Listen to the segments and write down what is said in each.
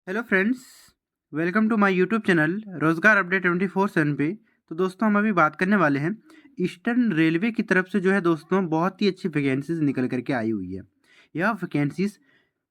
Hello friends, welcome to my YouTube channel Rozgar update 24/7 पे। तो दोस्तों हम अभी बात करने वाले हैं ईस्टर्न रेलवे की तरफ से जो है दोस्तों बहुत ही अच्छी वैकेंसीज निकल करके आई हुई है। यह वैकेंसीज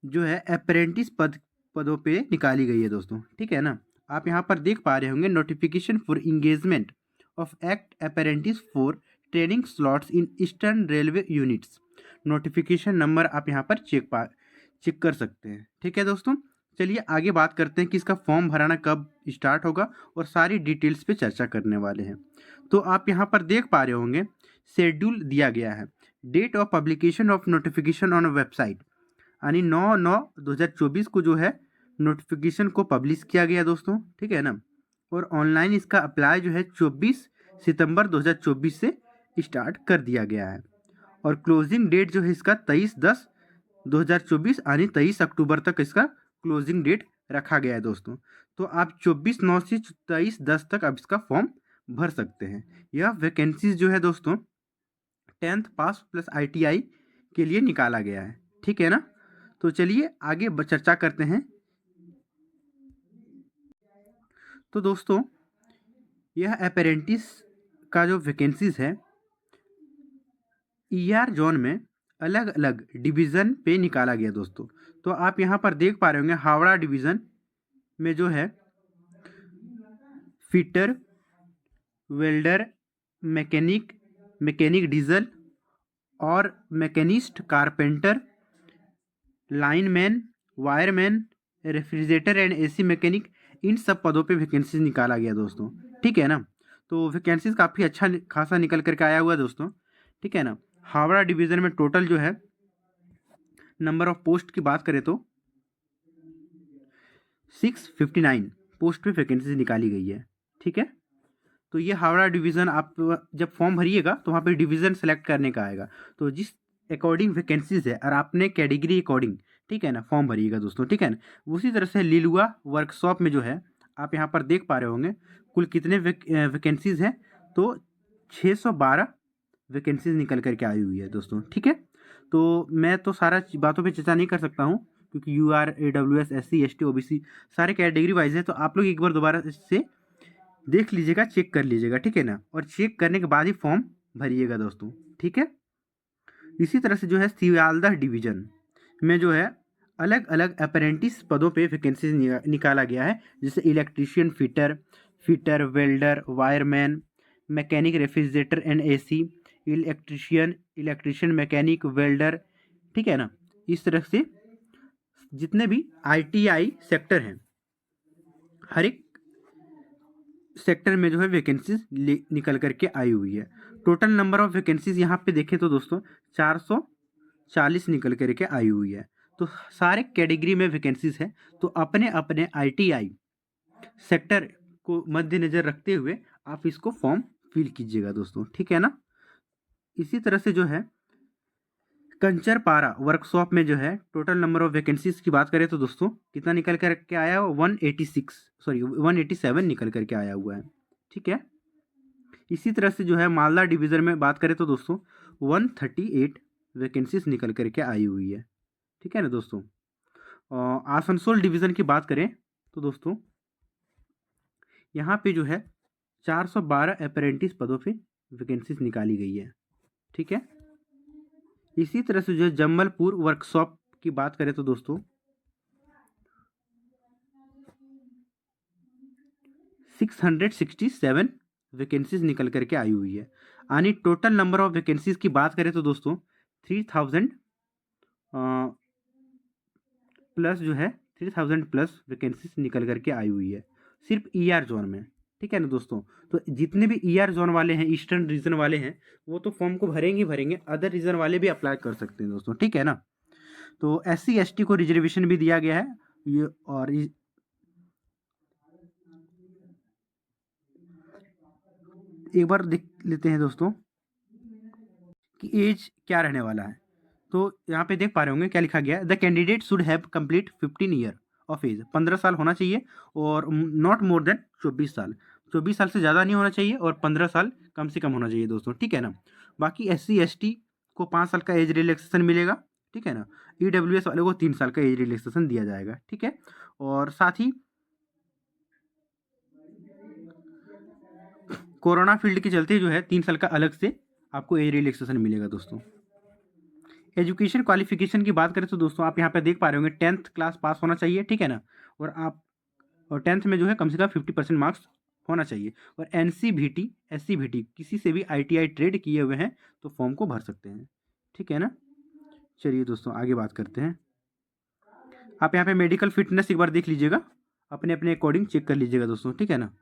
जो है अप्रेंटिस पदों पे निकाली गई है दोस्तों, ठीक है ना। आप यहाँ पर देख पा रहे होंगे notification for engagement of act apprentice for training slots in eastern railway units. Notification number आप यहाँ पर चेक कर सकते हैं, ठीक है दोस्तों। चलिए आगे बात करते हैं कि इसका फॉर्म भराना कब स्टार्ट होगा और सारी डिटेल्स पे चर्चा करने वाले हैं। तो आप यहाँ पर देख पा रहे होंगे शेड्यूल दिया गया है। Date of publication of notification on website यानी 9/9/2024 को जो है नोटिफिकेशन को पब्लिश किया गया दोस्तों, ठीक है ना। और ऑनलाइन इसका अप्लाई जो है 24 सितंबर 2024 से स्टार्ट कर दिया गया है। और क्लोजिंग डेट जो है इसका 23/10/2024 यानी 23 अक्टूबर तक इसका क्लोजिंग डेट रखा गया है दोस्तों। तो आप 24/9 से 23/10 तक आप इसका फॉर्म भर सकते हैं। यह वैकेंसीज जो है दोस्तों 10th पास प्लस ITI के लिए निकाला गया है, ठीक है ना। तो चलिए आगे चर्चा करते हैं। तो दोस्तों यह अप्रेंटिस का जो वैकेंसीज है ER जोन में अलग अलग डिवीज़न पे निकाला गया दोस्तों। तो आप यहाँ पर देख पा रहे होंगे हावड़ा डिवीज़न में जो है fitter, welder, mechanic, mechanic diesel और machinist, carpenter, lineman, wireman, refrigerator and AC mechanic, इन सब पदों पे वैकेंसीज निकाला गया दोस्तों, ठीक है ना। तो वैकेंसीज काफ़ी अच्छा खासा निकल करके आया हुआ है दोस्तों, ठीक है ना। हावड़ा डिवीज़न में टोटल जो है नंबर ऑफ पोस्ट की बात करें तो 659 पोस्ट पे वैकेंसीज निकाली गई है, ठीक है। तो ये हावड़ा डिवीज़न आप जब फॉर्म भरिएगा तो वहाँ पे डिवीज़न सेलेक्ट करने का आएगा। तो जिस अकॉर्डिंग वैकेंसीज है और आपने कैटेगरी अकॉर्डिंग, ठीक है ना, फॉर्म भरिएगा दोस्तों, ठीक है ना। उसी तरह से लिलुआ वर्कशॉप में जो है आप यहाँ पर देख पा रहे होंगे कुल कितने वैकेंसीज हैं। तो 612 वैकेंसीज निकल करके आई हुई है दोस्तों, ठीक है। तो मैं तो सारा बातों पे चर्चा नहीं कर सकता हूँ क्योंकि UR AWS SC ST OBC सारे कैटेगरी वाइज है। तो आप लोग एक बार दोबारा से देख लीजिएगा, चेक कर लीजिएगा, ठीक है ना। और चेक करने के बाद ही फॉर्म भरिएगा दोस्तों, ठीक है। इसी तरह से जो है सियालदह डिवीजन में जो है अलग अलग अप्रेंटिस पदों पे वैकेंसीज निकाला गया है, जैसे electrician, fitter, welder, wireman, mechanic refrigerator and AC, electrician mechanic, welder, ठीक है ना। इस तरह से जितने भी ITI सेक्टर हैं हर एक सेक्टर में जो है वैकेंसीज निकल करके आई हुई है। टोटल नंबर ऑफ वैकेंसीज यहाँ पे देखें तो दोस्तों 440 निकल करके आई हुई है। तो सारे कैटेगरी में वैकेंसीज है। तो अपने अपने ITI सेक्टर को मद्देनज़र रखते हुए आप इसको फॉर्म फिल कीजिएगा दोस्तों, ठीक है ना। इसी तरह से जो है कंचरपारा वर्कशॉप में जो है टोटल नंबर ऑफ वैकेंसीज की बात करें तो दोस्तों कितना निकल करके आया है, 187 निकल करके आया हुआ है, ठीक है। इसी तरह से जो है मालदा डिवीज़न में बात करें तो दोस्तों 138 वैकेंसीज निकल करके आई हुई है, ठीक है ना दोस्तों। आसनसोल डिवीज़न की बात करें तो दोस्तों यहाँ पे जो है 412 अप्रेंटिस पदों पे वैकेंसीज निकाली गई है, ठीक है। इसी तरह से जो है जम्मलपुर वर्कशॉप की बात करें तो दोस्तों 667 वैकेंसीज निकल करके आई हुई है। यानी टोटल नंबर ऑफ वैकेंसीज की बात करें तो दोस्तों 3000 प्लस जो है 3000 प्लस वैकेंसीज निकल करके आई हुई है सिर्फ ER जोन में, ठीक है ना दोस्तों। तो जितने भी ER जोन वाले हैं, ईस्टर्न रीजन वाले हैं, वो तो फॉर्म को भरेंगे, अदर रीजन वाले भी अप्लाई कर सकते हैं दोस्तों, ठीक है ना। तो SC ST को रिजर्वेशन भी दिया गया है ये। और एक बार देख लेते हैं दोस्तों कि एज क्या रहने वाला है। तो यहाँ पे देख पा रहे होंगे क्या लिखा गया है, the candidate should have complete 15 year of age, 15 साल होना चाहिए और नॉट मोर देन 24 साल, 24 साल से ज़्यादा नहीं होना चाहिए और 15 साल कम से कम होना चाहिए दोस्तों, ठीक है ना। बाकी SC ST को 5 साल का एज रिलैक्सेशन मिलेगा, ठीक है ना। EWS वाले को 3 साल का एज रिलैक्सेशन दिया जाएगा, ठीक है। और साथ ही कोरोना फील्ड के चलते जो है 3 साल का अलग से आपको एज रिलैक्सेशन मिलेगा दोस्तों। एजुकेशन क्वालिफिकेशन की बात करें तो दोस्तों आप यहाँ पे देख पा रहे होंगे 10th क्लास पास होना चाहिए, ठीक है ना। और 10th में जो है कम से कम 50% मार्क्स होना चाहिए। और NCVT SCVT किसी से भी ITI ट्रेड किए हुए हैं तो फॉर्म को भर सकते हैं, ठीक है ना। चलिए दोस्तों आगे बात करते हैं। आप यहाँ पे मेडिकल फिटनेस एक बार देख लीजिएगा, अपने अपने अकॉर्डिंग चेक कर लीजिएगा दोस्तों, ठीक है ना।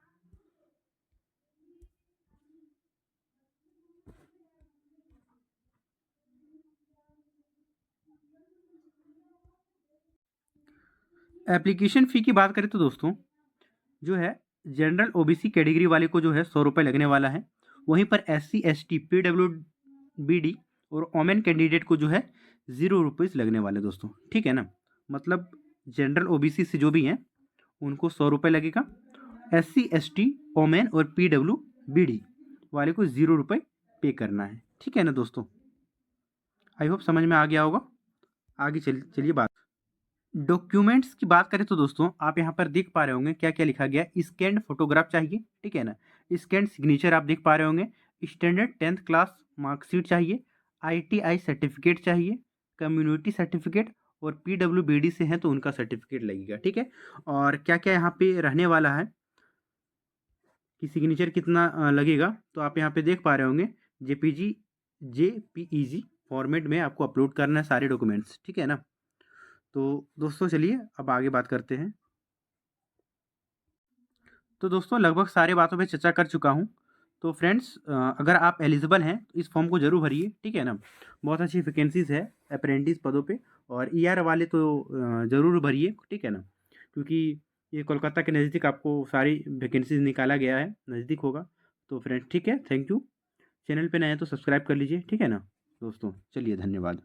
एप्लीकेशन फ़ी की बात करें तो दोस्तों जो है जनरल OBC कैटेगरी वाले को जो है 100 रुपये लगने वाला है। वहीं पर SC ST PWBD और ओमेन कैंडिडेट को जो है 0 रुपीज़ लगने वाले दोस्तों, ठीक है ना। मतलब जनरल OBC से जो भी हैं उनको 100 रुपये लगेगा। SC ST ओमेन और PWBD वाले को 0 रुपये पे करना है, ठीक है ना दोस्तों। आई होप समझ में आ गया होगा। आगे चलिए बात डॉक्यूमेंट्स की बात करें तो दोस्तों आप यहाँ पर देख पा रहे होंगे क्या क्या लिखा गया है। स्कैन्ड फोटोग्राफ चाहिए, ठीक है ना। स्कैन्ड सिग्नेचर आप देख पा रहे होंगे। स्टैंडर्ड 10th क्लास मार्कशीट चाहिए। ITI सर्टिफिकेट चाहिए। कम्युनिटी सर्टिफिकेट और PWBD से हैं तो उनका सर्टिफिकेट लगेगा, ठीक है। और क्या क्या यहाँ पे रहने वाला है कि सिग्नेचर कितना लगेगा तो आप यहाँ पे देख पा रहे होंगे। JPEG फॉर्मेट में आपको अपलोड करना है सारे डॉक्यूमेंट्स, ठीक है ना। तो दोस्तों चलिए अब आगे बात करते हैं। तो दोस्तों लगभग सारे बातों पे चर्चा कर चुका हूँ। तो फ्रेंड्स अगर आप एलिजिबल हैं तो इस फॉर्म को ज़रूर भरिए, ठीक है ना। बहुत अच्छी वैकेंसीज़ है अप्रेंटिस पदों पे। और ER वाले तो ज़रूर भरिए, ठीक है ना, क्योंकि ये कोलकाता के नज़दीक आपको सारी वैकेंसीज निकाला गया है, नज़दीक होगा। तो फ्रेंड्स ठीक है, थैंक यू। चैनल पे नए हैं तो सब्सक्राइब कर लीजिए, ठीक है ना दोस्तों। चलिए धन्यवाद।